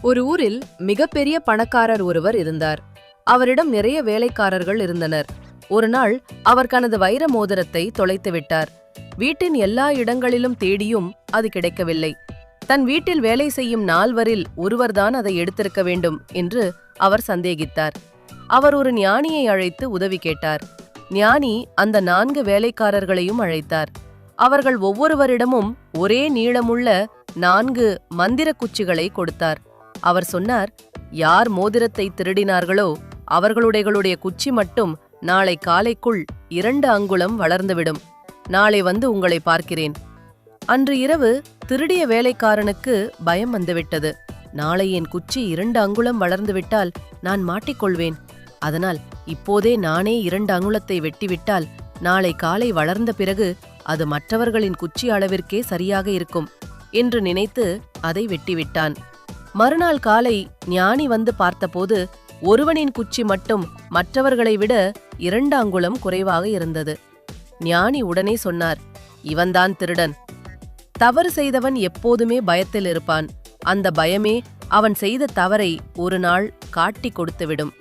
ஒரு ஊரில் மிகப்பெரிய பணக்காரர் ஒருவர் இருந்தார். அவரிடம் நிறைய வேலைக்காரர்கள் இருந்தனர். ஒரு நாள் அவர் தனது வைர மோதிரத்தை தொலைத்து விட்டார். வீட்டின் எல்லா இடங்களிலும் தேடியும் அது கிடைக்கவில்லை. தன் வீட்டில் வேலை செய்யும் நால்வரில் ஒருவர்தான் அதை எடுத்திருக்க வேண்டும் என்று அவர் சந்தேகித்தார். அவர் ஒரு ஞானியை அழைத்து உதவி கேட்டார். ஞானி அந்த 4 வேலைக்காரர்களையும் அழைத்தார். அவர்கள் ஒவ்வொருவரிடமும் ஒரே நீளமுள்ள 4 மந்திர குச்சிகளை கொடுத்தார். அவர் சொன்னார், யார் மோதிரத்தை திருடினார்களோ அவர்களுடைய குச்சி மட்டும் நாளை காலைக்குள் 2 அங்குலம் வளர்ந்துவிடும். நாளை வந்து உங்களை பார்க்கிறேன். அன்று இரவு திருடிய வேலைக்காரனுக்கு பயம் வந்துவிட்டது. நாளை என் குச்சி 2 அங்குலம் வளர்ந்துவிட்டால் நான் மாட்டிக்கொள்வேன். அதனால் இப்போதே நானே 2 அங்குலத்தை வெட்டிவிட்டால் நாளை காலை வளர்ந்த பிறகு அது மற்றவர்களின் குச்சி அளவிற்கே சரியாக இருக்கும் என்று நினைத்து அதை வெட்டிவிட்டான். மறுநாள் காலை ஞானி வந்து பார்த்தபோது ஒருவனின் குச்சி மட்டும் மற்றவர்களை விட 2 அங்குலம் குறைவாக இருந்தது. ஞானி உடனே சொன்னார், இவன்தான் திருடன். தவறு செய்தவன் எப்போதுமே பயத்தில் இருப்பான். அந்த பயமே அவன் செய்த தவறை ஒரு நாள் காட்டிக் கொடுத்துவிடும்.